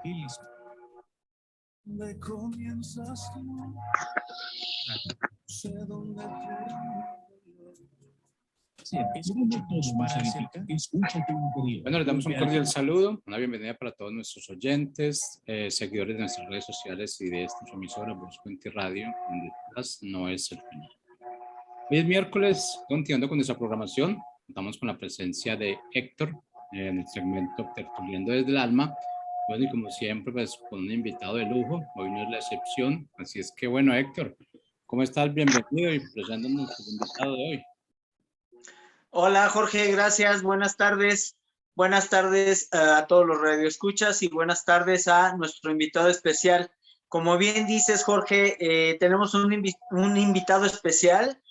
Y listo. ¿Dónde comienzas tú? Sé dónde sí, empieza minutos para cerca. Escucha tu interior. Bueno, les damos un cordial saludo, una bienvenida para todos nuestros oyentes, seguidores de nuestras redes sociales y de esta emisora, Voz Puente Radio, donde estás no es el final. Hoy es miércoles, continuando con nuestra programación, contamos con la presencia de Héctor en el segmento Tertuliendo desde el Alma. Bueno, y como siempre, pues con un invitado de lujo, hoy no es la excepción, así es que bueno, Héctor, ¿cómo estás? Bienvenido y presentándonos al invitado de hoy. Hola Jorge, gracias, buenas tardes. Buenas tardes a todos los radioescuchas y buenas tardes a nuestro invitado especial. Como bien dices, Jorge, tenemos un invitado especial.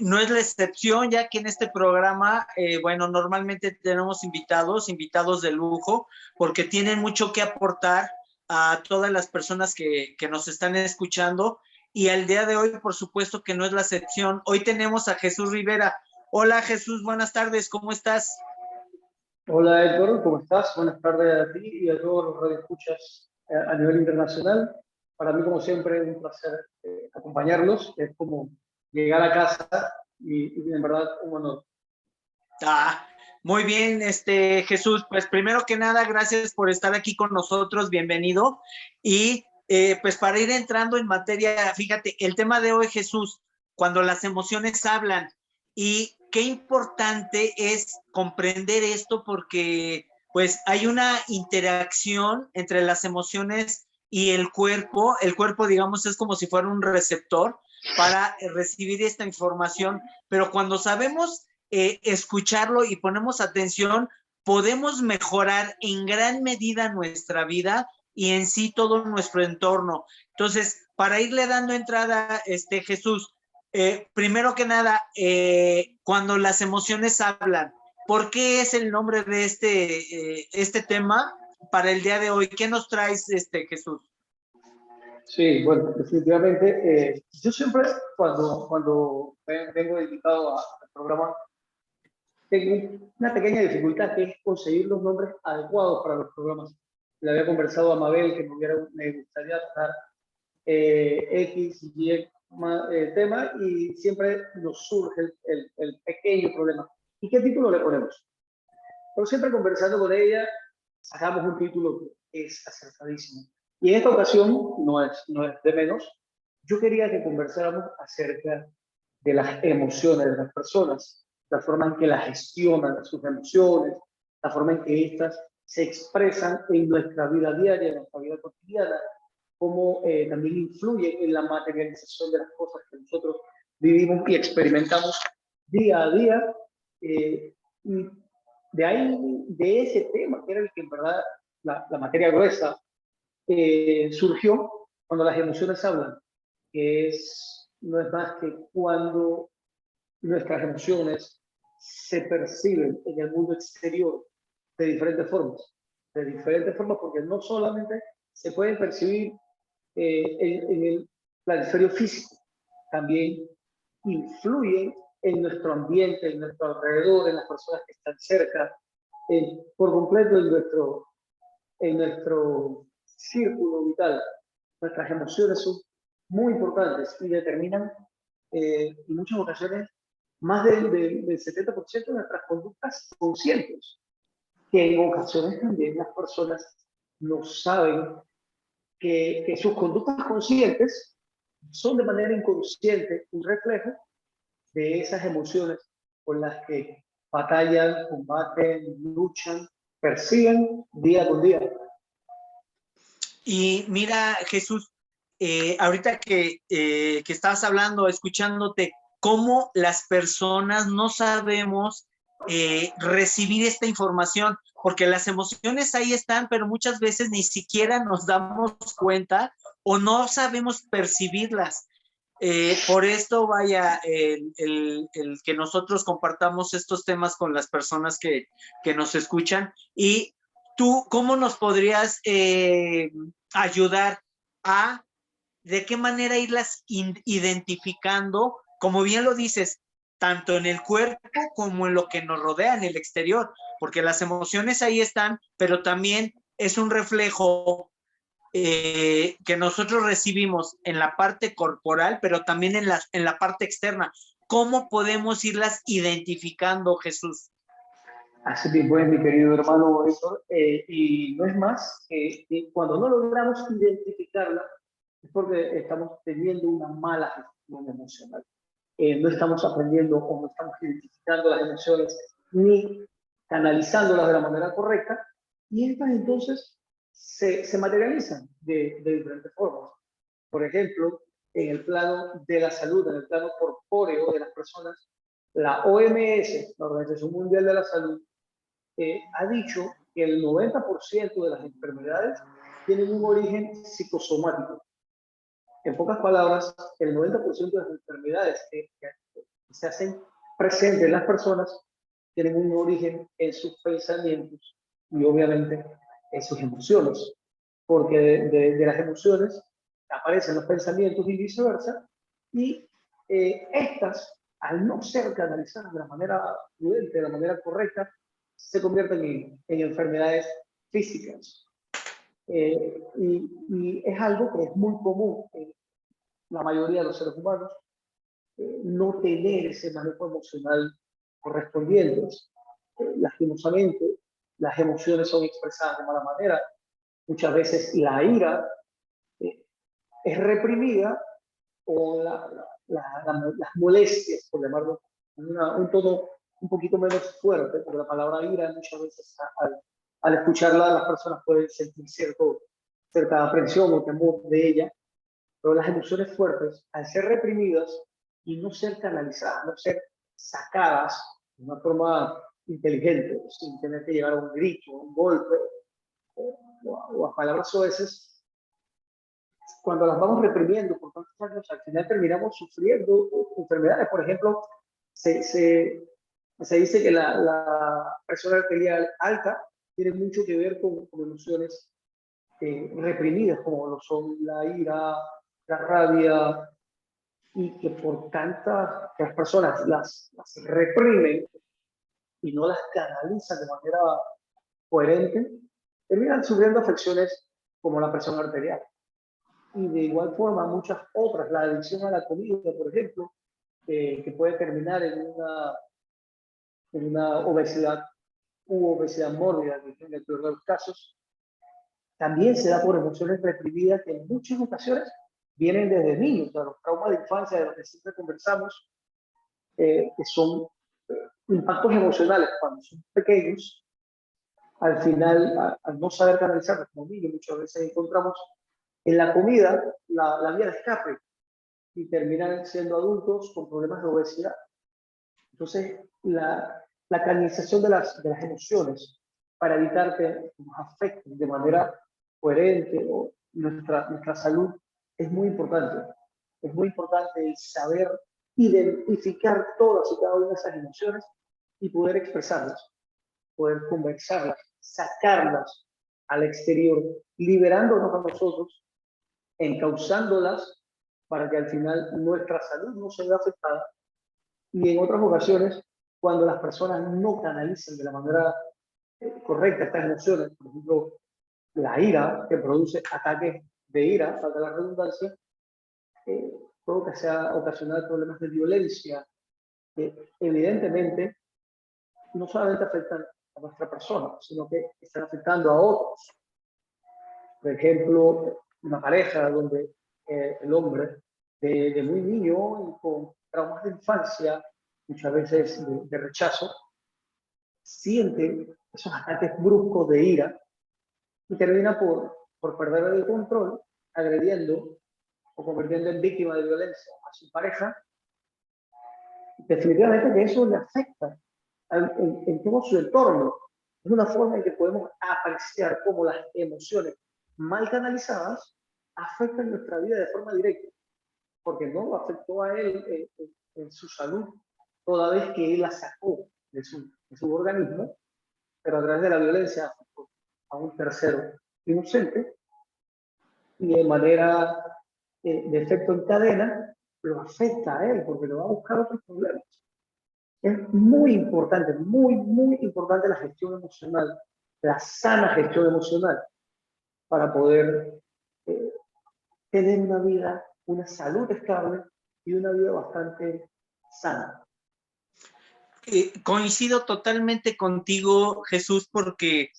No es la excepción, ya que en este programa, bueno, normalmente tenemos invitados de lujo, porque tienen mucho que aportar a todas las personas que nos están escuchando. Y al día de hoy, por supuesto que no es la excepción. Hoy tenemos a Jesús Rivera. Hola Jesús, buenas tardes, ¿cómo estás? Hola Héctor, ¿cómo estás? Buenas tardes a ti y a todos los radioescuchas a nivel internacional. Para mí, como siempre, es un placer acompañarlos. Es como llegar a casa y en verdad un honor. Muy bien, Jesús, pues primero que nada, gracias por estar aquí con nosotros, bienvenido. Y pues para ir entrando en materia, fíjate, el tema de hoy, Jesús, cuando las emociones hablan, y qué importante es comprender esto porque pues hay una interacción entre las emociones y el cuerpo, digamos, es como si fuera un receptor para recibir esta información, pero cuando sabemos escucharlo y ponemos atención, podemos mejorar en gran medida nuestra vida y en sí todo nuestro entorno. Entonces, para irle dando entrada, Jesús, primero que nada, cuando las emociones hablan, ¿por qué es el nombre de este tema para el día de hoy? ¿Qué nos traes, Jesús? Sí, bueno, definitivamente, yo siempre cuando vengo invitado al programa, tengo una pequeña dificultad que es conseguir los nombres adecuados para los programas. Le había conversado a Mabel que me gustaría tratar X y Y tema y siempre nos surge el pequeño problema. ¿Y qué título le ponemos? Pero siempre conversando con ella, sacamos un título que es acertadísimo. Y en esta ocasión, no es de menos, yo quería que conversáramos acerca de las emociones de las personas, la forma en que las gestionan sus emociones, la forma en que éstas se expresan en nuestra vida diaria, en nuestra vida cotidiana, cómo también influyen en la materialización de las cosas que nosotros vivimos y experimentamos día a día. Y de ahí, de ese tema, que era el que en verdad la materia gruesa surgió cuando las emociones hablan, que no es más que cuando nuestras emociones se perciben en el mundo exterior de diferentes formas porque no solamente se pueden percibir en el planisferio físico, también influyen en nuestro ambiente, en nuestro alrededor, en las personas que están cerca, por completo en nuestro círculo vital. Nuestras emociones son muy importantes y determinan en muchas ocasiones más del 70% de nuestras conductas conscientes, que en ocasiones también las personas no saben que sus conductas conscientes son de manera inconsciente un reflejo de esas emociones con las que batallan, combaten, luchan, persiguen día con día. Y mira, Jesús, ahorita que estabas hablando, escuchándote, cómo las personas no sabemos recibir esta información, porque las emociones ahí están, pero muchas veces ni siquiera nos damos cuenta o no sabemos percibirlas. Por esto, vaya, el que nosotros compartamos estos temas con las personas que nos escuchan. Y tú, ¿cómo nos podrías ayudar a de qué manera irlas identificando, como bien lo dices, tanto en el cuerpo como en lo que nos rodea, en el exterior? Porque las emociones ahí están, pero también es un reflejo que nosotros recibimos en la parte corporal, pero también en la parte externa. ¿Cómo podemos irlas identificando, Jesús? Así mismo es, mi querido hermano Héctor, y no es más que cuando no logramos identificarla es porque estamos teniendo una mala gestión emocional. No estamos aprendiendo o no estamos identificando las emociones ni canalizándolas de la manera correcta, y estas entonces se materializan de diferentes formas. Por ejemplo, en el plano de la salud, en el plano corpóreo de las personas, la OMS, la Organización Mundial de la Salud, ha dicho que el 90% de las enfermedades tienen un origen psicosomático. En pocas palabras, el 90% de las enfermedades que se hacen presentes en las personas tienen un origen en sus pensamientos y obviamente en sus emociones, porque de las emociones aparecen los pensamientos y viceversa, y estas, al no ser canalizadas de la manera prudente, de la manera correcta, se convierten en enfermedades físicas. Y es algo que es muy común en la mayoría de los seres humanos, no tener ese manejo emocional correspondiente. Lastimosamente, las emociones son expresadas de mala manera. Muchas veces la ira es reprimida, o las molestias, por llamarlo un tono un poquito menos fuerte, porque la palabra ira muchas veces al escucharla las personas pueden sentir cierta aprensión o temor de ella, pero las emociones fuertes, al ser reprimidas y no ser canalizadas, no ser sacadas de una forma inteligente, sin tener que llegar a un grito, un golpe o a palabras soeces, cuando las vamos reprimiendo por tantos años, al final terminamos sufriendo enfermedades. Por ejemplo, se dice que la presión arterial alta tiene mucho que ver con emociones reprimidas, como lo son la ira, la rabia, y que por tantas que las personas las reprimen y no las canalizan de manera coherente, terminan sufriendo afecciones como la presión arterial. Y de igual forma muchas otras, la adicción a la comida, por ejemplo, que puede terminar en una obesidad u obesidad mórbida, en el peor de los casos, también se da por emociones reprimidas que en muchas ocasiones vienen desde niños, o sea, los traumas de infancia de los que siempre conversamos, que son impactos emocionales cuando son pequeños. Al final, al no saber canalizarlos como niños, muchas veces encontramos en la comida la vía de escape y terminan siendo adultos con problemas de obesidad. Entonces, la canalización de las emociones para evitar que nos afecten de manera coherente o nuestra salud es muy importante. Es muy importante saber identificar todas y cada una de esas emociones y poder expresarlas, poder conversarlas, sacarlas al exterior, liberándonos a nosotros, encauzándolas para que al final nuestra salud no se vea afectada. Y en otras ocasiones, cuando las personas no canalizan de la manera correcta estas emociones, por ejemplo, la ira, que produce ataques de ira, falta la redundancia, puede que sea ocasionar problemas de violencia que evidentemente no solamente afectan a nuestra persona, sino que están afectando a otros. Por ejemplo, una pareja donde el hombre de muy niño y con traumas de infancia, muchas veces de rechazo, siente esos ataques bruscos de ira y termina por perder el control, agrediendo o convirtiendo en víctima de violencia a su pareja. Definitivamente que eso le afecta en todo su entorno. Es una forma en que podemos apreciar cómo las emociones mal canalizadas afectan nuestra vida de forma directa, porque no lo afectó a él en su salud, toda vez que él la sacó de su organismo, pero a través de la violencia afectó a un tercero inocente, y de manera de efecto en cadena lo afecta a él, porque lo va a buscar otros problemas. Es muy importante la gestión emocional, la sana gestión emocional, para poder tener una vida, una salud estable y una vida bastante sana. Coincido totalmente contigo, Jesús, porque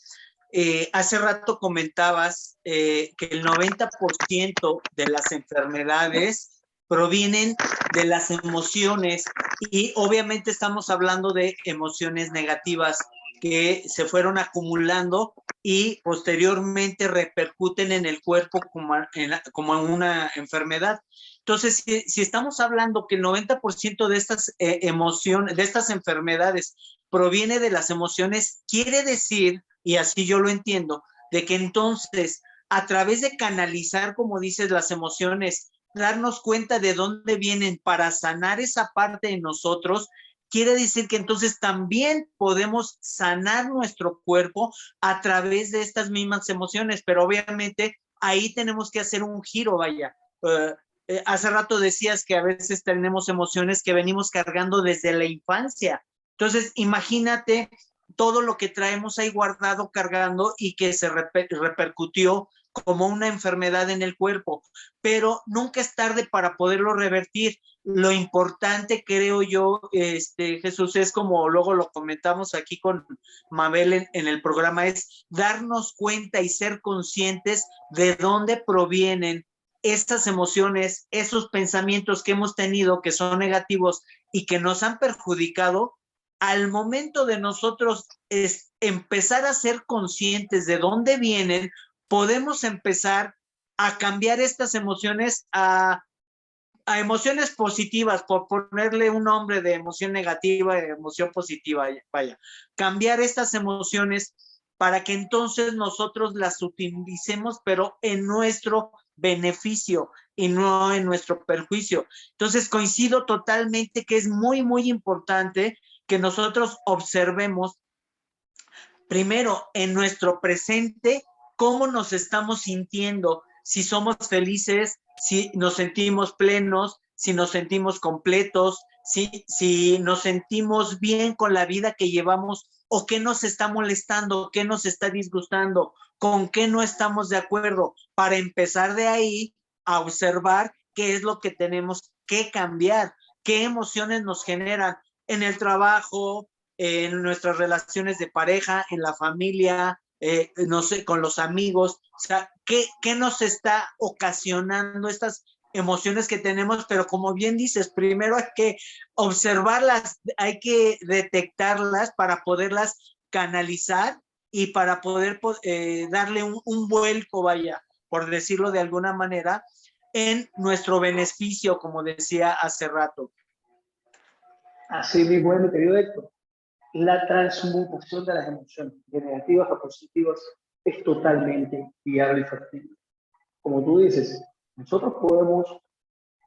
hace rato comentabas que el 90% de las enfermedades provienen de las emociones y obviamente estamos hablando de emociones negativas que se fueron acumulando y posteriormente repercuten en el cuerpo como una enfermedad. Entonces, si estamos hablando que el 90% de estas emociones, de estas enfermedades proviene de las emociones, quiere decir, y así yo lo entiendo, de que entonces a través de canalizar, como dices, las emociones, darnos cuenta de dónde vienen para sanar esa parte de nosotros, quiere decir que entonces también podemos sanar nuestro cuerpo a través de estas mismas emociones, pero obviamente ahí tenemos que hacer un giro, vaya. Hace rato decías que a veces tenemos emociones que venimos cargando desde la infancia. Entonces, imagínate todo lo que traemos ahí guardado, cargando y que se repercutió como una enfermedad en el cuerpo, pero nunca es tarde para poderlo revertir. Lo importante, creo yo, Jesús, es como luego lo comentamos aquí con Mabel en el programa, es darnos cuenta y ser conscientes de dónde provienen estas emociones, esos pensamientos que hemos tenido que son negativos y que nos han perjudicado. Al momento de nosotros empezar a ser conscientes de dónde vienen, podemos empezar a cambiar estas emociones a emociones positivas, por ponerle un nombre de emoción negativa, emoción positiva, vaya. Cambiar estas emociones para que entonces nosotros las utilicemos, pero en nuestro beneficio y no en nuestro perjuicio. Entonces coincido totalmente que es muy, muy importante que nosotros observemos primero en nuestro presente cómo nos estamos sintiendo, si somos felices, si nos sentimos plenos, si nos sentimos completos, si nos sentimos bien con la vida que llevamos o qué nos está molestando, qué nos está disgustando, con qué no estamos de acuerdo, para empezar de ahí a observar qué es lo que tenemos que cambiar, qué emociones nos generan en el trabajo, en nuestras relaciones de pareja, en la familia, no sé, con los amigos. O sea, ¿qué nos está ocasionando estas emociones que tenemos? Pero como bien dices, primero hay que observarlas, hay que detectarlas para poderlas canalizar y para poder darle un vuelco, vaya, por decirlo de alguna manera, en nuestro beneficio, como decía hace rato. Así mismo es, mi querido Héctor. La transmutación de las emociones, de negativas a positivas, es totalmente viable y factible. Como tú dices, nosotros podemos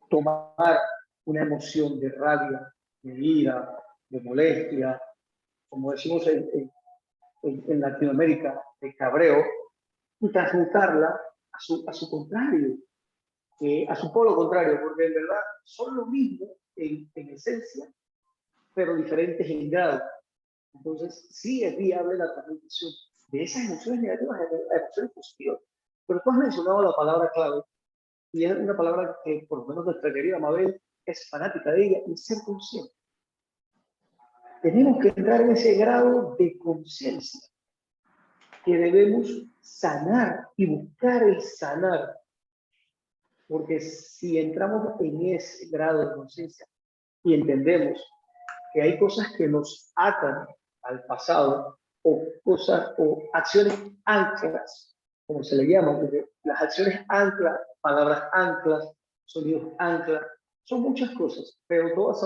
tomar una emoción de rabia, de ira, de molestia, como decimos en Latinoamérica, de cabreo, y transmutarla a su contrario, a su polo contrario, porque en verdad son lo mismo en esencia, pero diferentes en grado. Entonces, sí es viable la transmutación de esas emociones negativas a emociones positivas. Pero tú has mencionado la palabra clave, y es una palabra que por lo menos nuestra querida Mabel es fanática de ella, y es ser consciente. Tenemos que entrar en ese grado de conciencia que debemos sanar y buscar el sanar. Porque si entramos en ese grado de conciencia y entendemos que hay cosas que nos atan al pasado o cosas o acciones anclas, como se le llama, porque las acciones anclas, palabras anclas, sonidos anclas, son muchas cosas, pero todas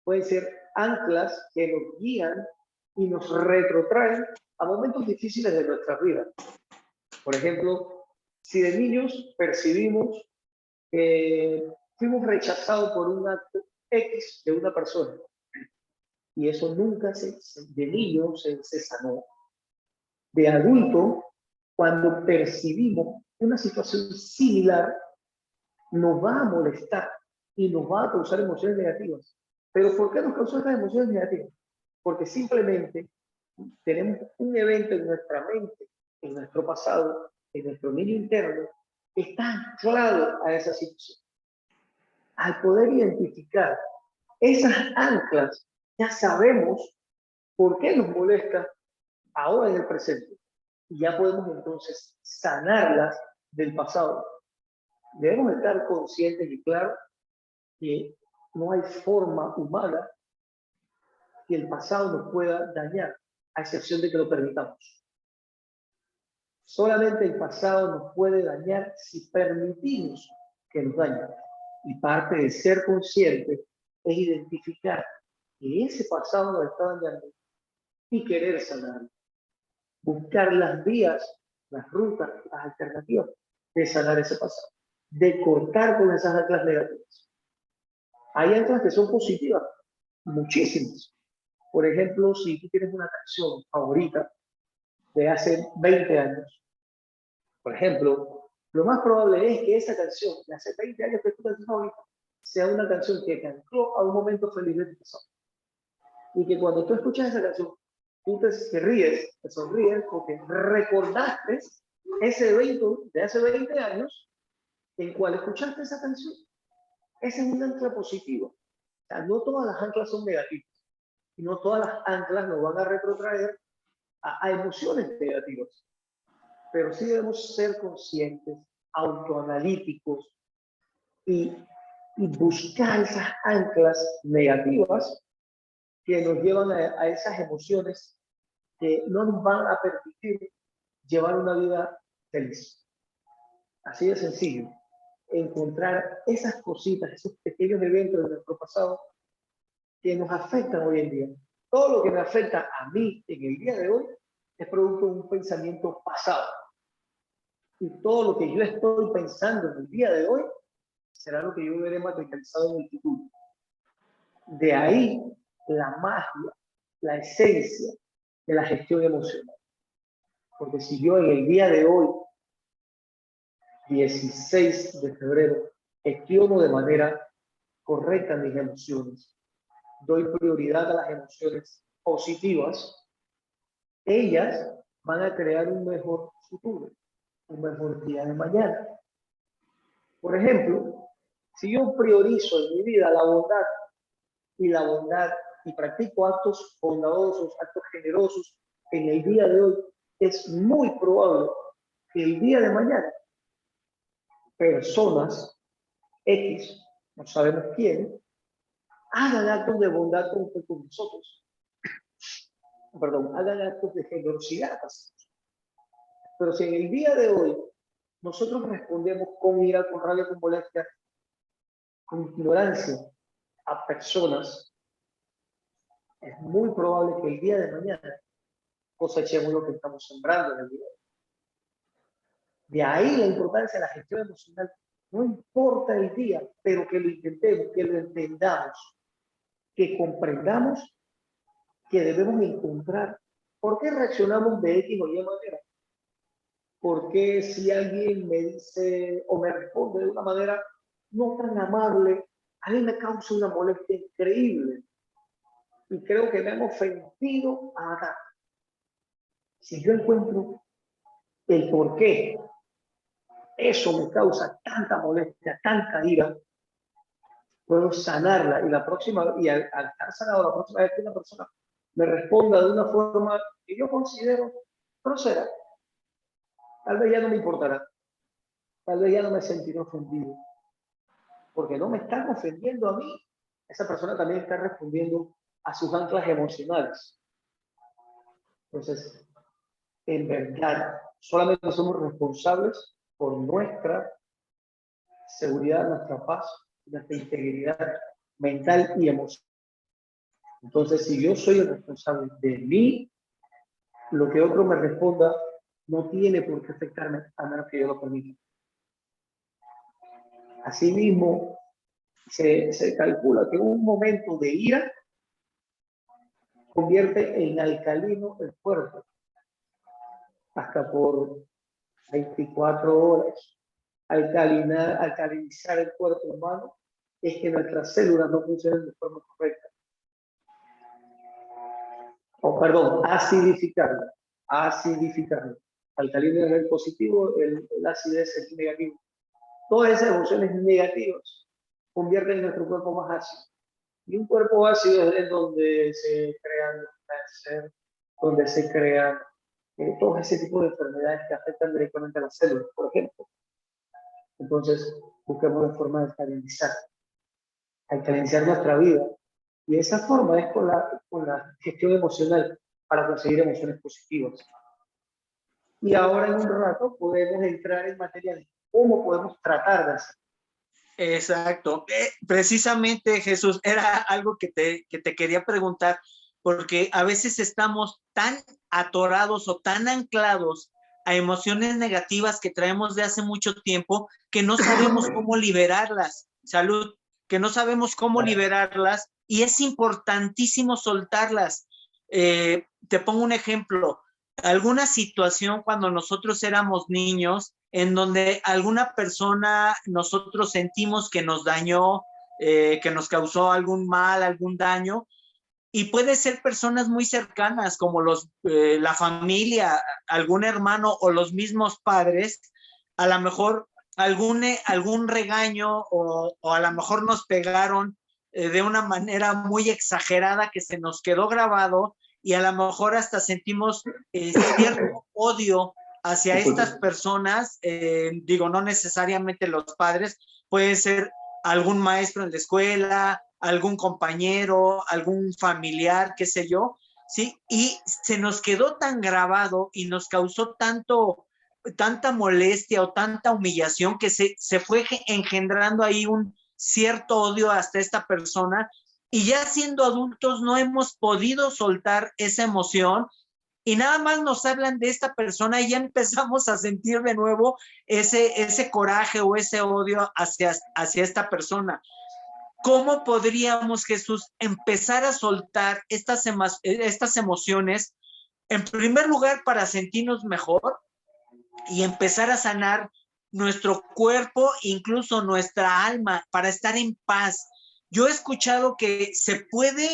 pueden ser anclas que nos guían y nos retrotraen a momentos difíciles de nuestra vida. Por ejemplo, si de niños percibimos que fuimos rechazados por un acto X de una persona, y eso nunca de niño se sanó. De adulto, cuando percibimos una situación similar, nos va a molestar y nos va a causar emociones negativas. ¿Pero por qué nos causó estas emociones negativas? Porque simplemente tenemos un evento en nuestra mente, en nuestro pasado, en nuestro niño interno, está anclado a esa situación. Al poder identificar esas anclas, ya sabemos por qué nos molesta ahora en el presente. Y ya podemos entonces sanarlas del pasado. Debemos estar conscientes y claros que no hay forma humana que el pasado nos pueda dañar, a excepción de que lo permitamos. Solamente el pasado nos puede dañar si permitimos que nos dañe. Y parte de ser consciente es identificar que ese pasado nos está dañando y querer sanarlo. Buscar las vías, las rutas, las alternativas de sanar ese pasado, de cortar con esas anclas negativas. Hay anclas que son positivas, muchísimas. Por ejemplo, si tú tienes una canción favorita de hace 20 años, por ejemplo, lo más probable es que esa canción de hace 20 años que es tu canción favorita sea una canción que te ancló a un momento feliz de tu pasado. Y que cuando tú escuchas esa canción, tú te ríes, te sonríes porque recordaste ese evento de hace 20 años en cual escuchaste esa canción. Esa es una ancla positiva. O sea, no todas las anclas son negativas. Y no todas las anclas nos van a retrotraer a emociones negativas. Pero sí debemos ser conscientes, autoanalíticos y buscar esas anclas negativas que nos llevan a esas emociones que no nos van a permitir llevar una vida feliz. Así de sencillo. Encontrar esas cositas, esos pequeños eventos de nuestro pasado que nos afectan hoy en día. Todo lo que me afecta a mí en el día de hoy es producto de un pensamiento pasado. Y todo lo que yo estoy pensando en el día de hoy será lo que yo veré materializado en el futuro. De ahí la magia, la esencia de la gestión emocional. Porque si yo en el día de hoy, 16 de febrero, gestiono de manera correcta mis emociones, doy prioridad a las emociones positivas, ellas van a crear un mejor futuro, un mejor día de mañana. Por ejemplo, si yo priorizo en mi vida la bondad y practico actos bondadosos, actos generosos en el día de hoy, es muy probable que el día de mañana personas X, no sabemos quién, hagan actos de bondad con nosotros. Perdón, hagan actos de generosidad. Pero si en el día de hoy nosotros respondemos con ira, con rabia, con molestia, con ignorancia a personas, es muy probable que el día de mañana cosechemos lo que estamos sembrando en el día de hoy. De ahí la importancia de la gestión emocional. No importa el día, pero que lo intentemos, que lo entendamos, que comprendamos que debemos encontrar por qué reaccionamos de X o Y manera. Porque si alguien me dice o me responde de una manera no tan amable, a mí me causa una molestia increíble. Y creo que me han ofendido a matar. Si yo encuentro el por qué eso me causa tanta molestia, tanta ira, puedo sanarla. Y al estar sanado, la próxima vez que una persona me responda de una forma que yo considero grosera, tal vez ya no me importará. Tal vez ya no me sentiré ofendido. Porque no me están ofendiendo a mí. Esa persona también está respondiendo a sus anclas emocionales. Entonces, en verdad, solamente somos responsables por nuestra seguridad, nuestra paz, nuestra integridad mental y emocional. Entonces, si yo soy el responsable de mí, lo que otro me responda no tiene por qué afectarme a menos que yo lo permita. Asimismo, se calcula que un momento de ira convierte en alcalino el cuerpo hasta por 24 horas. Alcalinizar el cuerpo humano es que nuestras células no funcionen de forma correcta. Perdón, acidificarlo. alcalino es el positivo, el ácido es el negativo. Todas esas emociones negativas convierten nuestro cuerpo más ácido. Y un cuerpo ácido es donde se crean cáncer, donde se crean todo ese tipo de enfermedades que afectan directamente a las células, por ejemplo. Entonces, busquemos la forma de alcalinizar nuestra vida. Y esa forma es con la gestión emocional para conseguir emociones positivas. Y ahora en un rato podemos entrar en materia de cómo podemos tratar de hacer. Exacto. Precisamente, Jesús, era algo que te quería preguntar, porque a veces estamos tan atorados o tan anclados a emociones negativas que traemos de hace mucho tiempo que no sabemos cómo liberarlas. Salud, que no sabemos cómo liberarlas y es importantísimo soltarlas. Te pongo un ejemplo. Alguna situación cuando nosotros éramos niños en donde alguna persona nosotros sentimos que nos dañó, que nos causó algún mal, algún daño, y puede ser personas muy cercanas como la familia, algún hermano o los mismos padres, a lo mejor algún regaño o a lo mejor nos pegaron de una manera muy exagerada que se nos quedó grabado y a lo mejor hasta sentimos cierto odio hacia estas personas, digo, no necesariamente los padres, puede ser algún maestro en la escuela, algún compañero, algún familiar, qué sé yo, ¿sí? Y se nos quedó tan grabado y nos causó tanta molestia o tanta humillación que se fue engendrando ahí un cierto odio hasta esta persona y ya siendo adultos no hemos podido soltar esa emoción y nada más nos hablan de esta persona y ya empezamos a sentir de nuevo ese coraje o ese odio hacia esta persona. ¿Cómo podríamos, Jesús, empezar a soltar estas emociones, en primer lugar, para sentirnos mejor y empezar a sanar nuestro cuerpo, incluso nuestra alma, para estar en paz? Yo he escuchado que se puede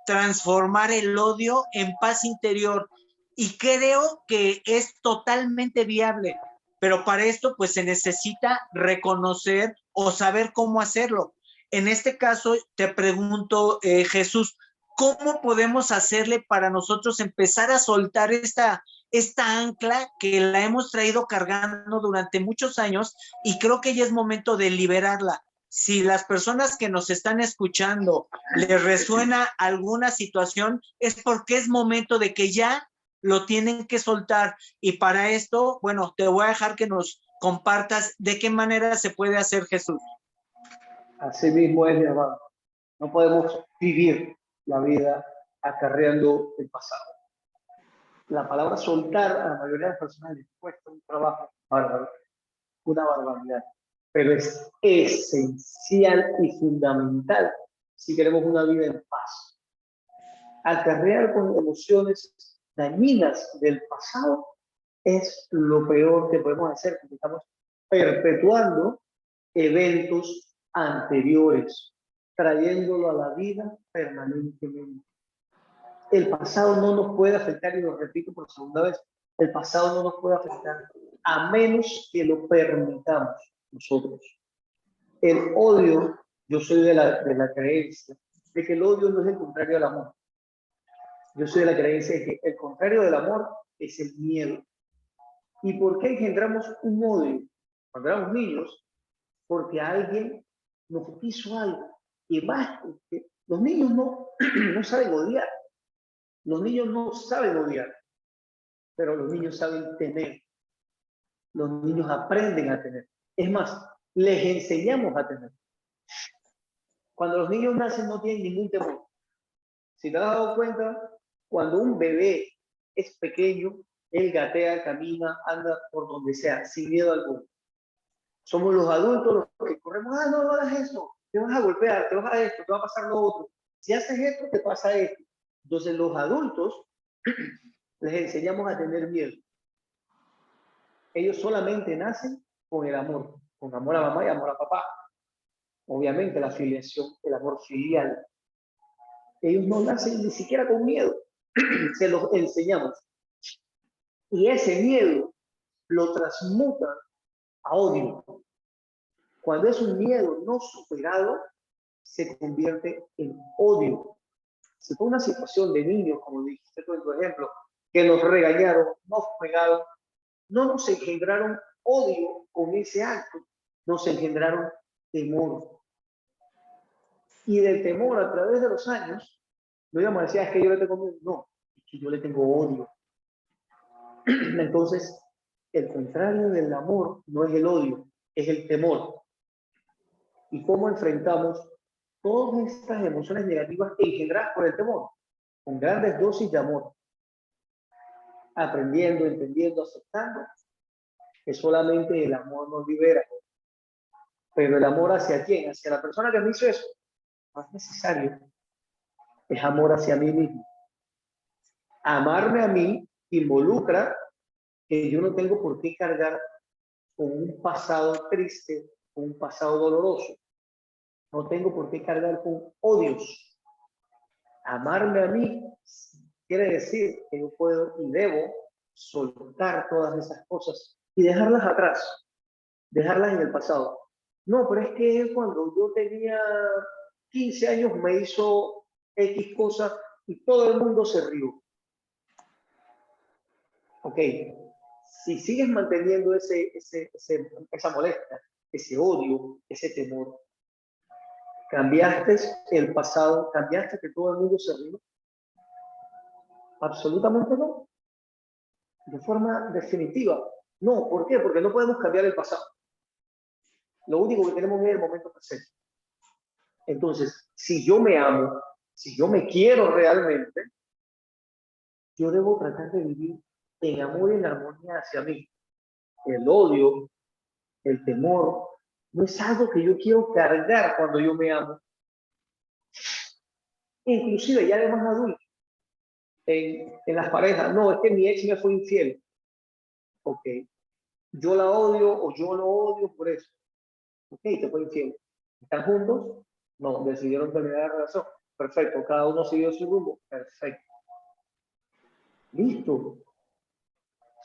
transformar el odio en paz interior y creo que es totalmente viable, pero para esto pues se necesita reconocer o saber cómo hacerlo. En este caso te pregunto, Jesús, ¿cómo podemos hacerle para nosotros empezar a soltar esta ancla que la hemos traído cargando durante muchos años y creo que ya es momento de liberarla? Si las personas que nos están escuchando les resuena alguna situación, es porque es momento de que ya lo tienen que soltar. Y para esto, bueno, te voy a dejar que nos compartas de qué manera se puede hacer, Jesús. Así mismo es, mi hermano. No podemos vivir la vida acarreando el pasado. La palabra soltar a la mayoría de las personas les cuesta un trabajo bárbaro, una barbaridad, pero es esencial y fundamental si queremos una vida en paz. Acarrear con emociones dañinas del pasado es lo peor que podemos hacer, porque estamos perpetuando eventos anteriores, trayéndolo a la vida permanentemente. El pasado no nos puede afectar, y lo repito por segunda vez, el pasado no nos puede afectar a menos que lo permitamos nosotros. El odio, yo soy de la creencia de que el odio no es el contrario al amor. Yo soy de la creencia de que el contrario del amor es el miedo. ¿Y por qué engendramos un odio cuando éramos niños? Porque alguien nos hizo algo. Y más, los niños no saben odiar. Los niños no saben odiar, pero los niños saben temer. Los niños aprenden a tener. Es más, les enseñamos a tener. Cuando los niños nacen no tienen ningún temor. Si te has dado cuenta, cuando un bebé es pequeño, él gatea, camina, anda por donde sea, sin miedo alguno. Somos los adultos los que corremos, no hagas eso, te vas a golpear, te vas a esto, te va a pasar lo otro. Si haces esto, te pasa esto. Entonces los adultos les enseñamos a tener miedo. Ellos solamente nacen con el amor a mamá y amor a papá. Obviamente la filiación, el amor filial. Ellos no nacen ni siquiera con miedo, se los enseñamos. Y ese miedo lo transmuta a odio. Cuando es un miedo no superado, se convierte en odio. Si fue una situación de niños, como dijiste tú en tu ejemplo, que nos regañaron, nos pegaron, no nos engendraron odio con ese acto, nos engendraron temor. Y del temor a través de los años, no íbamos a decir, es que yo le tengo miedo, no, es que yo le tengo odio. Entonces, el contrario del amor no es el odio, es el temor. ¿Y cómo enfrentamos todas estas emociones negativas engendradas por el temor? Con grandes dosis de amor. Aprendiendo, entendiendo, aceptando que solamente el amor nos libera. Pero el amor hacia quién, hacia la persona que me hizo eso, no es necesario. Es amor hacia mí mismo. Amarme a mí involucra que yo no tengo por qué cargar con un pasado triste, con un pasado doloroso. No tengo por qué cargar con odios. Amarme a mí quiere decir que yo puedo y debo soltar todas esas cosas y dejarlas atrás, dejarlas en el pasado. No, pero es que cuando yo tenía 15 años me hizo X cosa y todo el mundo se rió. Ok, si sigues manteniendo esa molestia, ese odio, ese temor, ¿cambiaste el pasado? ¿Cambiaste que todo el mundo se rió? Absolutamente no. De forma definitiva. No, ¿por qué? Porque no podemos cambiar el pasado. Lo único que tenemos es el momento presente. Entonces, si yo me amo, si yo me quiero realmente, yo debo tratar de vivir en amor y en armonía hacia mí. El odio, el temor, no es algo que yo quiero cargar cuando yo me amo. Inclusive ya de más adulto, en las parejas, no, es que mi ex me fue infiel. Ok, yo la odio o yo lo odio por eso. Ok, te fue infiel. ¿Están juntos? No, decidieron terminar la relación. Perfecto, cada uno siguió su rumbo. Perfecto. Listo.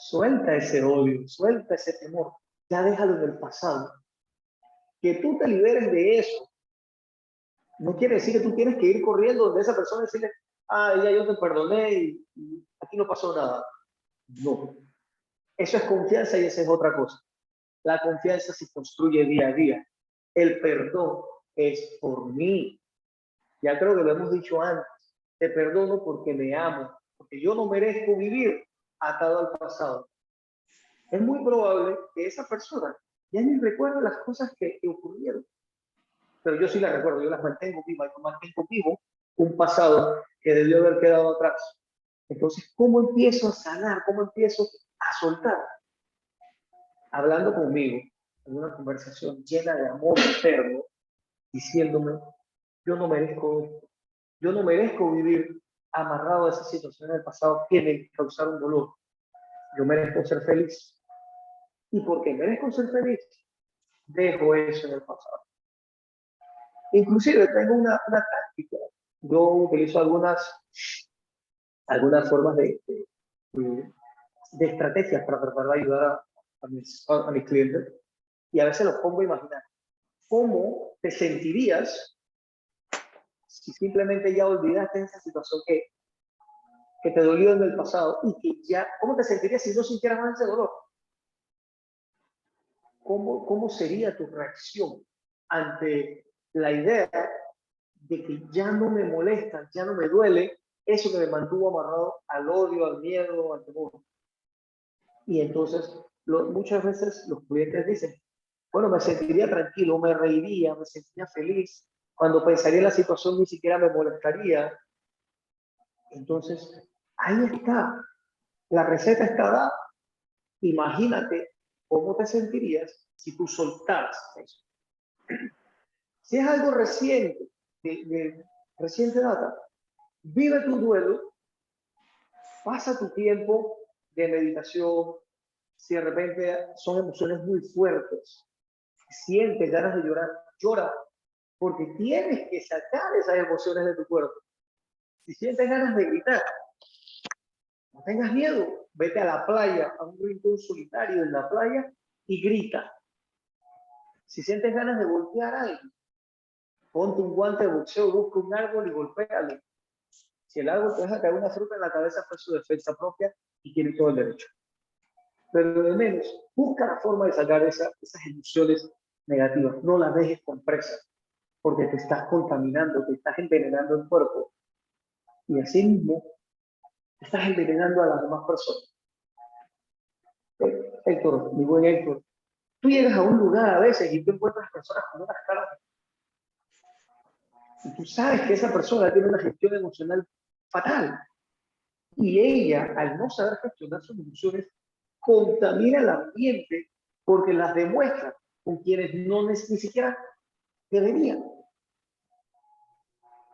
Suelta ese odio, suelta ese temor. Ya déjalo en el pasado. Que tú te liberes de eso no quiere decir que tú tienes que ir corriendo donde esa persona y decirle, ah, ya yo te perdoné y aquí no pasó nada. No. Eso es confianza y esa es otra cosa. La confianza se construye día a día. El perdón es por mí. Ya creo que lo hemos dicho antes. Te perdono porque me amo, porque yo no merezco vivir atado al pasado. Es muy probable que esa persona ya ni recuerde las cosas que ocurrieron. Pero yo sí las recuerdo, yo las mantengo vivas, yo mantengo vivo un pasado que debió haber quedado atrás. Entonces, ¿cómo empiezo a sanar? ¿Cómo empiezo a soltar? Hablando conmigo, en una conversación llena de amor eterno, diciéndome, yo no merezco esto, yo no merezco vivir amarrado a esa situación del pasado que me causaron dolor. Yo merezco ser feliz. ¿Y por qué merezco ser feliz? Dejo eso en el pasado. Inclusive tengo una táctica. Yo utilizo algunas formas de estrategias para tratar de ayudar a mis clientes. Y a veces los pongo a imaginar. ¿Cómo te sentirías si simplemente ya olvidaste esa situación que te dolió en el pasado y que ya, ¿cómo te sentirías si no sintieras más ese dolor? ¿Cómo sería tu reacción ante la idea de que ya no me molesta, ya no me duele eso que me mantuvo amarrado al odio, al miedo, al temor? Y entonces muchas veces los clientes dicen, bueno, me sentiría tranquilo, me reiría, me sentiría feliz, cuando pensaría en la situación ni siquiera me molestaría. Entonces, ahí está, la receta está dada. Imagínate cómo te sentirías si tú soltaras eso. Si es algo reciente, de reciente data, vive tu duelo, pasa tu tiempo de meditación. Si de repente son emociones muy fuertes, sientes ganas de llorar, llora, porque tienes que sacar esas emociones de tu cuerpo. Si sientes ganas de gritar, No tengas miedo, vete a la playa, a un rincón solitario en la playa y grita. Si sientes ganas de golpear a alguien, ponte un guante de boxeo, busca un árbol y golpéalo. Si el árbol te deja caer una fruta en la cabeza, fue su defensa propia y tiene todo el derecho. Pero de menos, busca la forma de sacar esas emociones negativas. No las dejes compresas, porque te estás contaminando, te estás envenenando el cuerpo. Y así mismo, estás envenenando a las demás personas. Héctor, mi buen Héctor, tú llegas a un lugar a veces y tú encuentras personas con unas caras. Y tú sabes que esa persona tiene una gestión emocional fatal. Y ella, al no saber gestionar sus emociones, contamina el ambiente porque las demuestra con quienes ni siquiera deberían.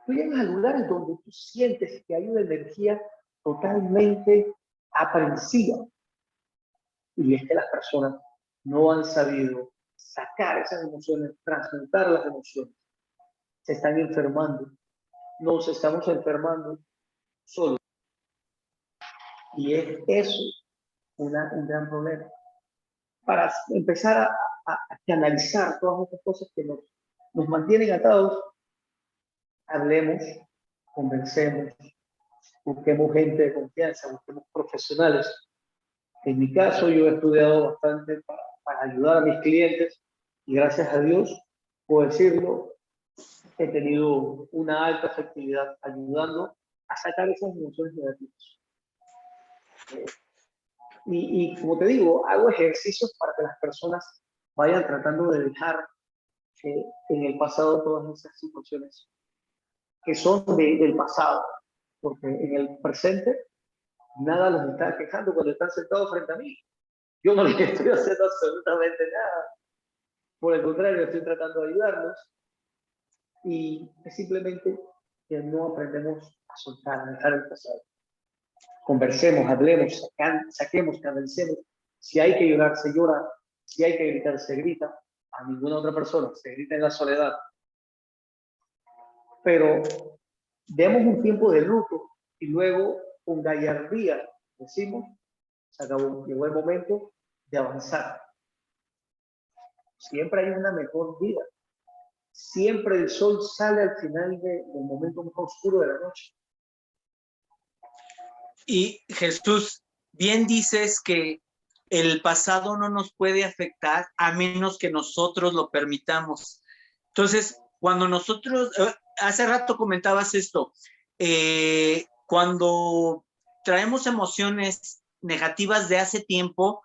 Tú llegas a lugares donde tú sientes que hay una energía totalmente aprensiva. Y es que las personas no han sabido sacar esas emociones, transmutar las emociones. Se están enfermando. Nos estamos enfermando solos. Y es eso un gran problema. Para empezar a canalizar todas estas cosas que nos mantienen atados, hablemos, conversemos, busquemos gente de confianza, busquemos profesionales. En mi caso, yo he estudiado bastante para ayudar a mis clientes y gracias a Dios, puedo decirlo, he tenido una alta efectividad ayudando a sacar esas emociones negativas. Y como te digo, hago ejercicios para que las personas vayan tratando de dejar en el pasado todas esas situaciones que son del pasado, porque en el presente nada los está quejando cuando están sentados frente a mí. Yo no les estoy haciendo absolutamente nada. Por el contrario, estoy tratando de ayudarlos y es simplemente que no aprendemos a soltar, a dejar el pasado. Conversemos, hablemos, saquemos, canalizemos. Si hay que llorar, se llora. Si hay que gritar, se grita. A ninguna otra persona, se grita en la soledad. Pero demos un tiempo de luto y luego con gallardía decimos, se acabó, llegó el momento de avanzar. Siempre hay una mejor vida. Siempre el sol sale al final del momento más oscuro de la noche. Y Jesús, bien dices que el pasado no nos puede afectar a menos que nosotros lo permitamos. Entonces, cuando nosotros, hace rato comentabas esto, cuando traemos emociones negativas de hace tiempo,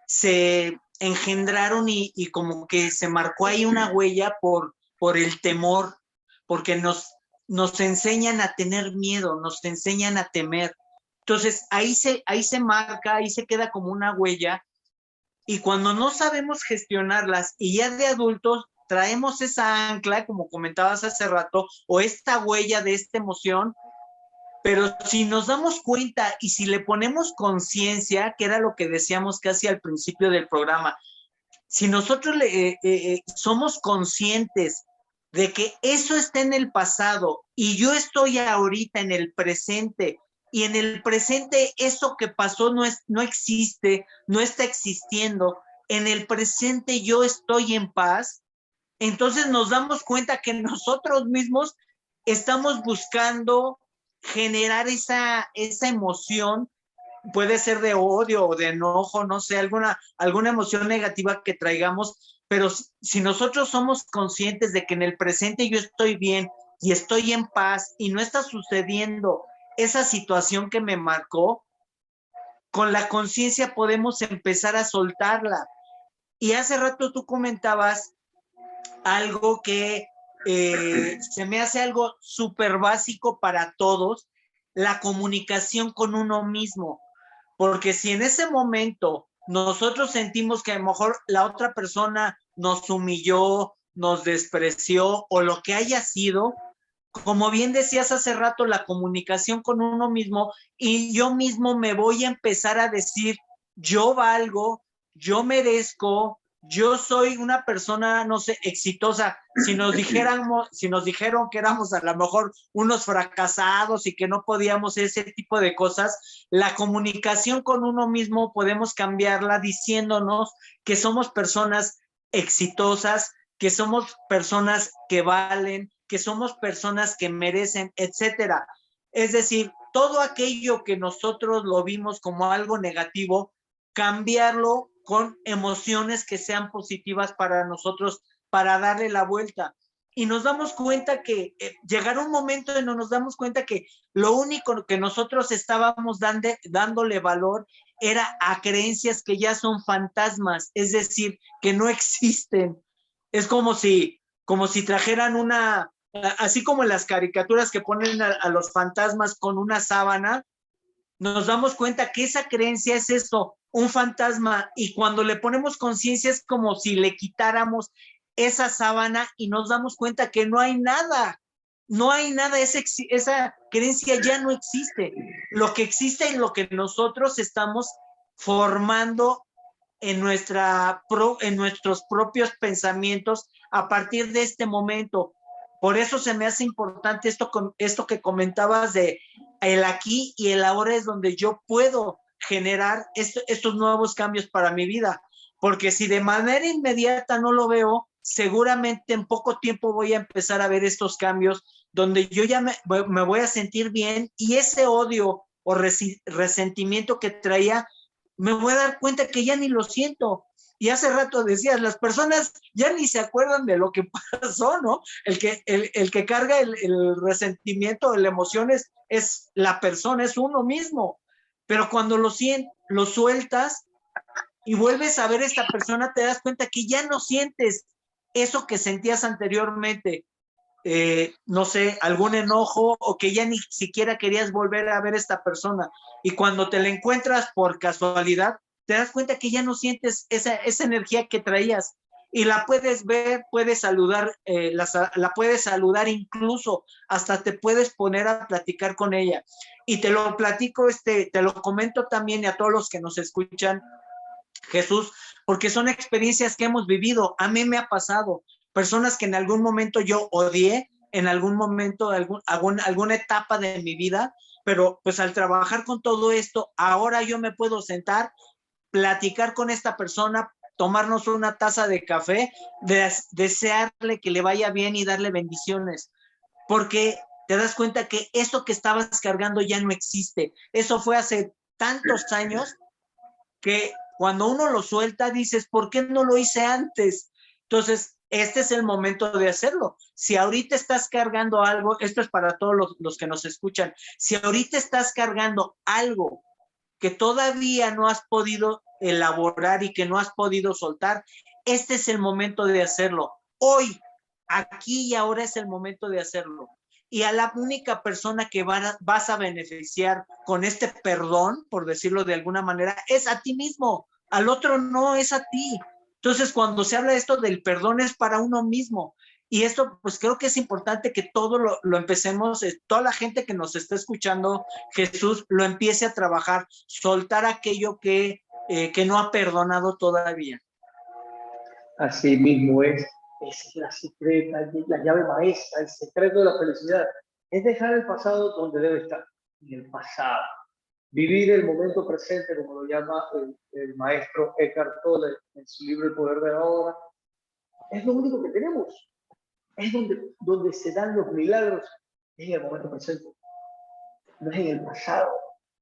se engendraron y como que se marcó ahí una huella por el temor, porque nos enseñan a tener miedo, nos enseñan a temer. Entonces, ahí se marca, ahí se queda como una huella, y cuando no sabemos gestionarlas y ya de adultos traemos esa ancla, como comentabas hace rato, o esta huella de esta emoción, pero si nos damos cuenta y si le ponemos conciencia, que era lo que decíamos casi al principio del programa, si nosotros somos conscientes de que eso está en el pasado y yo estoy ahorita en el presente, y en el presente eso que pasó no existe, no está existiendo, en el presente yo estoy en paz, entonces nos damos cuenta que nosotros mismos estamos buscando generar esa emoción, puede ser de odio o de enojo, no sé, alguna emoción negativa que traigamos, pero si nosotros somos conscientes de que en el presente yo estoy bien y estoy en paz y no está sucediendo esa situación que me marcó, con la conciencia podemos empezar a soltarla. Y hace rato tú comentabas algo que se me hace algo súper básico para todos, la comunicación con uno mismo. Porque si en ese momento nosotros sentimos que a lo mejor la otra persona nos humilló, nos despreció o lo que haya sido, como bien decías hace rato, la comunicación con uno mismo, y yo mismo me voy a empezar a decir, yo valgo, yo merezco, yo soy una persona, no sé, exitosa. Si nos dijeron que éramos a lo mejor unos fracasados y que no podíamos ese tipo de cosas, la comunicación con uno mismo podemos cambiarla diciéndonos que somos personas exitosas, que somos personas que valen, que somos personas que merecen, etcétera. Es decir, todo aquello que nosotros lo vimos como algo negativo, cambiarlo con emociones que sean positivas para nosotros, para darle la vuelta. Y nos damos cuenta que llegará un momento en donde nos damos cuenta que lo único que nosotros estábamos dándole valor era a creencias que ya son fantasmas, es decir, que no existen. Es como si trajeran una, así como en las caricaturas que ponen a los fantasmas con una sábana, nos damos cuenta que esa creencia es eso, un fantasma, y cuando le ponemos conciencia es como si le quitáramos esa sábana y nos damos cuenta que no hay nada, no hay nada, esa creencia ya no existe. Lo que existe es lo que nosotros estamos formando en nuestros propios pensamientos a partir de este momento. Por eso se me hace importante esto que comentabas de el aquí y el ahora, es donde yo puedo generar estos nuevos cambios para mi vida. Porque si de manera inmediata no lo veo, seguramente en poco tiempo voy a empezar a ver estos cambios donde yo ya me voy a sentir bien, y ese odio o resentimiento que traía, me voy a dar cuenta que ya ni lo siento. Y hace rato decías, las personas ya ni se acuerdan de lo que pasó, ¿no? El que carga el resentimiento, la emoción es la persona, es uno mismo. Pero cuando lo sueltas y vuelves a ver a esta persona, te das cuenta que ya no sientes eso que sentías anteriormente. No sé, algún enojo, o que ya ni siquiera querías volver a ver a esta persona. Y cuando te la encuentras por casualidad, te das cuenta que ya no sientes esa energía que traías. Y la puedes ver, puedes saludar, la puedes saludar, incluso hasta te puedes poner a platicar con ella. Y te lo platico, te lo comento también a todos los que nos escuchan, Jesús, porque son experiencias que hemos vivido. A mí me ha pasado. Personas que en algún momento yo odié, en algún momento, alguna etapa de mi vida, pero pues al trabajar con todo esto, ahora yo me puedo sentar, platicar con esta persona, tomarnos una taza de café, desearle que le vaya bien y darle bendiciones, porque te das cuenta que eso que estabas cargando ya no existe. Eso fue hace tantos años que cuando uno lo suelta dices, ¿por qué no lo hice antes? Entonces, este es el momento de hacerlo. Si ahorita estás cargando algo, esto es para todos los que nos escuchan, si ahorita estás cargando algo que todavía no has podido elaborar y que no has podido soltar, este es el momento de hacerlo. Hoy, aquí y ahora es el momento de hacerlo. Y a la única persona que vas a beneficiar con este perdón, por decirlo de alguna manera, es a ti mismo. Al otro no, es a ti. Entonces, cuando se habla de esto del perdón, es para uno mismo. Y esto, pues creo que es importante que todo lo empecemos, toda la gente que nos está escuchando, Jesús, lo empiece a trabajar, soltar aquello que no ha perdonado todavía. Así mismo es. Esa es la secreta, la llave maestra, el secreto de la felicidad. Es dejar el pasado donde debe estar, en el pasado. Vivir el momento presente, como lo llama el maestro Eckhart Tolle en su libro El Poder de la Hora. Es lo único que tenemos. Es donde se dan los milagros, en el momento presente. No es en el pasado.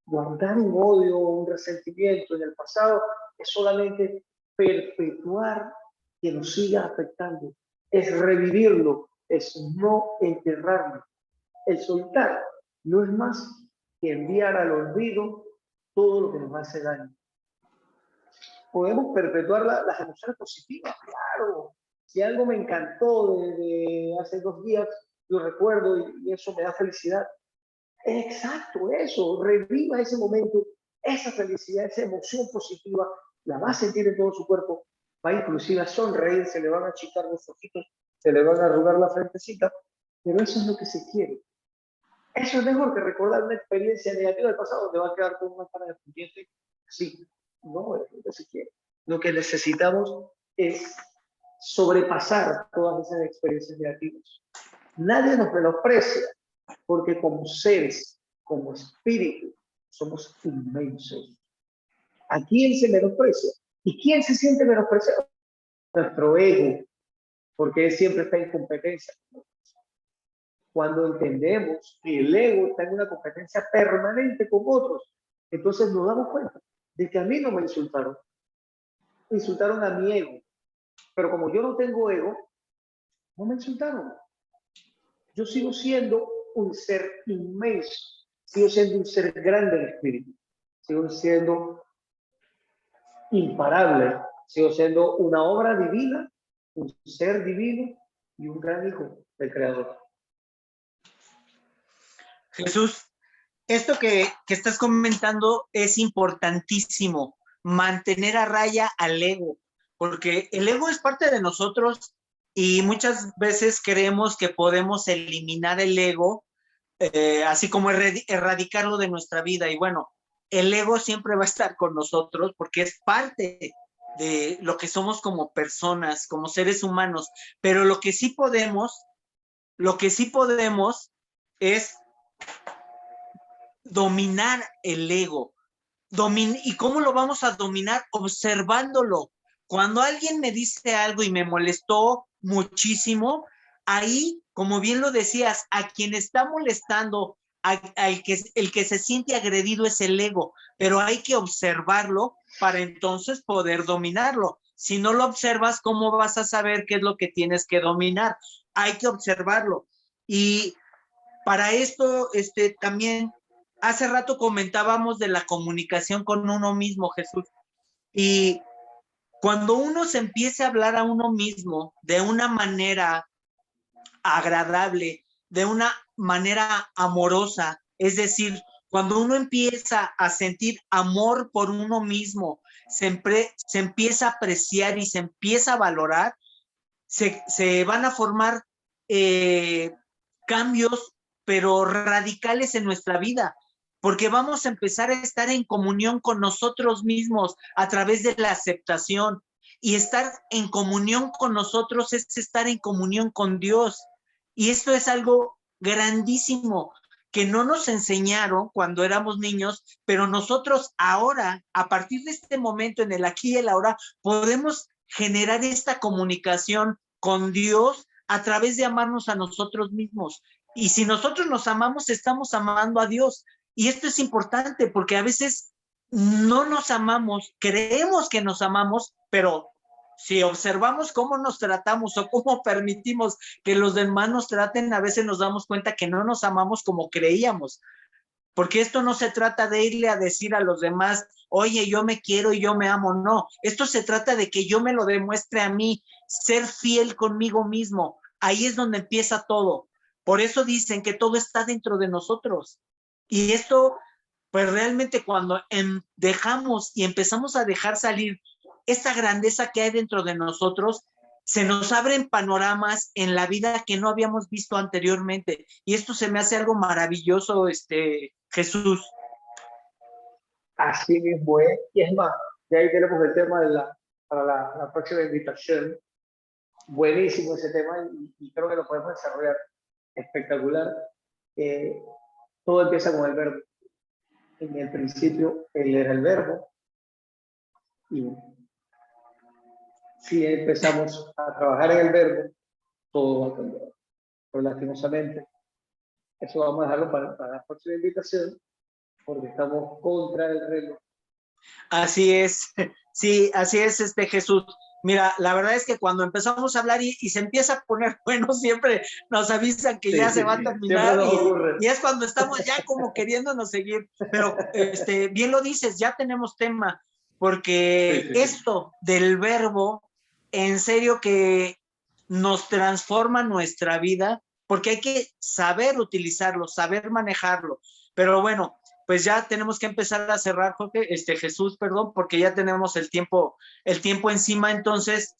Guardar un odio o un resentimiento en el pasado es solamente perpetuar que nos siga afectando. Es revivirlo, es no enterrarlo. El soltar no es más que enviar al olvido todo lo que nos hace daño. Podemos perpetuar las emociones positivas, claro. Si algo me encantó de hace 2 días, lo recuerdo y eso me da felicidad. Es exacto eso, reviva ese momento, esa felicidad, esa emoción positiva, la va a sentir en todo su cuerpo, va inclusive a sonreír, se le van a achicar los ojitos, se le van a arrugar la frentecita, pero eso es lo que se quiere. Eso es mejor que recordar una experiencia negativa del pasado, donde va a quedar con una cara de pendiente. Sí, no es lo que se quiere. Lo que necesitamos es sobrepasar todas esas experiencias negativas. Nadie nos menosprecia porque como seres, como espíritu, somos inmensos. ¿A quién se menosprecia? ¿Y quién se siente menospreciado? Nuestro ego, porque él siempre está en competencia. Cuando entendemos que el ego está en una competencia permanente con otros, entonces nos damos cuenta de que a mí no me insultaron. Insultaron a mi ego. Pero como yo no tengo ego, no me insultaron. Yo sigo siendo un ser inmenso. Sigo siendo un ser grande en espíritu. Sigo siendo imparable. Sigo siendo una obra divina, un ser divino y un gran hijo del Creador. Jesús, esto que estás comentando es importantísimo, mantener a raya al ego, porque el ego es parte de nosotros y muchas veces creemos que podemos eliminar el ego, así como erradicarlo de nuestra vida. Y bueno, el ego siempre va a estar con nosotros porque es parte de lo que somos como personas, como seres humanos, pero lo que sí podemos es dominar el ego. ¿Y cómo lo vamos a dominar? Observándolo. Cuando alguien me dice algo y me molestó muchísimo, ahí, como bien lo decías, a quien está molestando, el que se siente agredido es el ego, pero hay que observarlo para entonces poder dominarlo. Si no lo observas, ¿cómo vas a saber qué es lo que tienes que dominar? Hay que observarlo. Y para esto, también hace rato comentábamos de la comunicación con uno mismo, Jesús. Y cuando uno se empieza a hablar a uno mismo de una manera agradable, de una manera amorosa, es decir, cuando uno empieza a sentir amor por uno mismo, se empieza a apreciar y se empieza a valorar, se van a formar cambios, pero radicales en nuestra vida, porque vamos a empezar a estar en comunión con nosotros mismos a través de la aceptación. Y estar en comunión con nosotros es estar en comunión con Dios. Y esto es algo grandísimo que no nos enseñaron cuando éramos niños, pero nosotros ahora, a partir de este momento, en el aquí y el ahora, podemos generar esta comunicación con Dios a través de amarnos a nosotros mismos. Y si nosotros nos amamos, estamos amando a Dios. Y esto es importante porque a veces no nos amamos, creemos que nos amamos, pero si observamos cómo nos tratamos o cómo permitimos que los demás nos traten, a veces nos damos cuenta que no nos amamos como creíamos. Porque esto no se trata de irle a decir a los demás, oye, yo me quiero y yo me amo. No, esto se trata de que yo me lo demuestre a mí, ser fiel conmigo mismo. Ahí es donde empieza todo. Por eso dicen que todo está dentro de nosotros. Y esto, pues realmente cuando dejamos y empezamos a dejar salir esta grandeza que hay dentro de nosotros, se nos abren panoramas en la vida que no habíamos visto anteriormente. Y esto se me hace algo maravilloso, Jesús. Así mismo es. Y es más, de ahí tenemos el tema para la próxima invitación. Buenísimo ese tema y creo que lo podemos desarrollar espectacular. Todo empieza con el verbo. En el principio, él era el verbo. Y si empezamos a trabajar en el verbo, todo va a cambiar. Pero lastimosamente, eso vamos a dejarlo para la próxima invitación, porque estamos contra el reloj. Así es, sí, así es, Jesús. Mira, la verdad es que cuando empezamos a hablar y se empieza a poner bueno, siempre nos avisan que ya se va a terminar y es cuando estamos ya como queriéndonos seguir. Pero bien lo dices, ya tenemos tema, porque esto del verbo, en serio que nos transforma nuestra vida, porque hay que saber utilizarlo, saber manejarlo. Pero bueno, pues ya tenemos que empezar a cerrar, Jorge, Jesús, perdón, porque ya tenemos el tiempo encima. Entonces,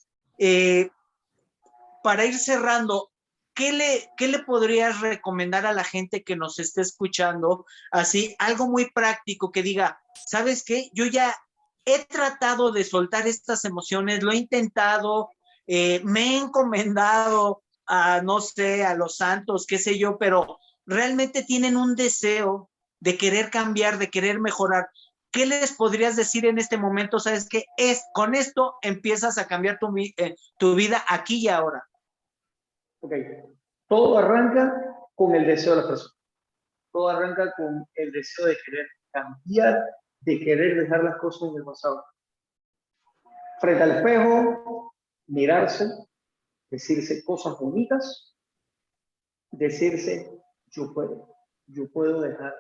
para ir cerrando, ¿qué le podrías recomendar a la gente que nos esté escuchando? Así, algo muy práctico que diga, ¿sabes qué? Yo ya he tratado de soltar estas emociones, lo he intentado, me he encomendado a, no sé, a los santos, qué sé yo, pero realmente tienen un deseo de querer cambiar, de querer mejorar. ¿Qué les podrías decir en este momento? ¿Sabes qué? Con esto empiezas a cambiar tu vida aquí y ahora. Ok. Todo arranca con el deseo de la persona. Todo arranca con el deseo de querer cambiar, de querer dejar las cosas en el pasado. Frente al espejo, mirarse, decirse cosas bonitas, decirse, yo puedo dejar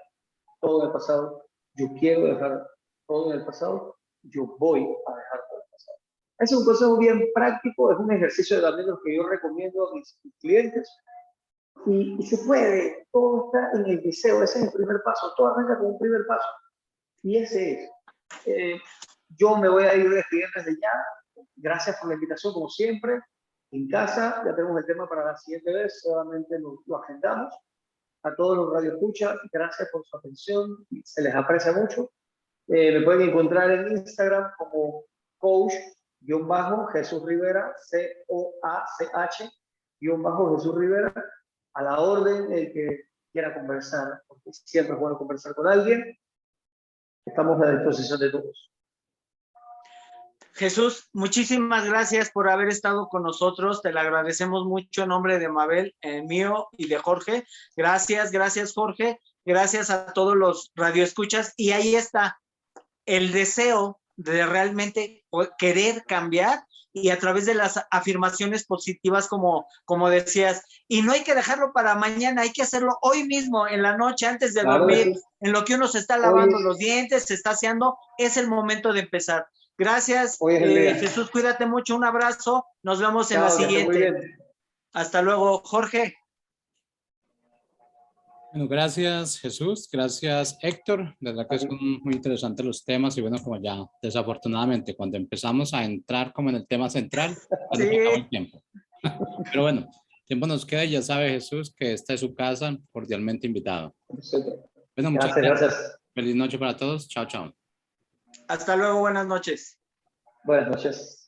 todo en el pasado, yo quiero dejar todo en el pasado, yo voy a dejar todo en el pasado. Es un consejo bien práctico, es un ejercicio de también lo que yo recomiendo a mis clientes. Y se puede, todo está en el deseo, ese es el primer paso, todo arranca con un primer paso. Y ese es. Yo me voy a ir despidiendo desde ya. Gracias por la invitación, como siempre. En casa, ya tenemos el tema para la siguiente vez, solamente lo agendamos. A todos los radioescuchas, gracias por su atención, se les aprecia mucho. Me pueden encontrar en Instagram como coach-Jesús Rivera, COACH-Jesús Rivera, a la orden el que quiera conversar, porque siempre es bueno conversar con alguien. Estamos a disposición de todos. Jesús, muchísimas gracias por haber estado con nosotros. Te lo agradecemos mucho en nombre de Mabel, mío y de Jorge. Gracias, gracias Jorge. Gracias a todos los radioescuchas. Y ahí está el deseo de realmente querer cambiar y a través de las afirmaciones positivas como decías. Y no hay que dejarlo para mañana, hay que hacerlo hoy mismo, en la noche, antes de dormir, en lo que uno se está lavando los dientes, se está aseando, es el momento de empezar. Gracias, Jesús, cuídate mucho, un abrazo, nos vemos en la siguiente. Hasta luego, Jorge. Bueno, gracias Jesús, gracias Héctor, de verdad que son muy interesantes los temas y bueno, como ya desafortunadamente cuando empezamos a entrar como en el tema central, ya nos acabó el tiempo. Pero bueno, tiempo nos queda y ya sabe Jesús que esta es su casa, cordialmente invitado. Bueno, muchas gracias. Feliz noche para todos, chao, chao. Hasta luego, buenas noches. Buenas noches.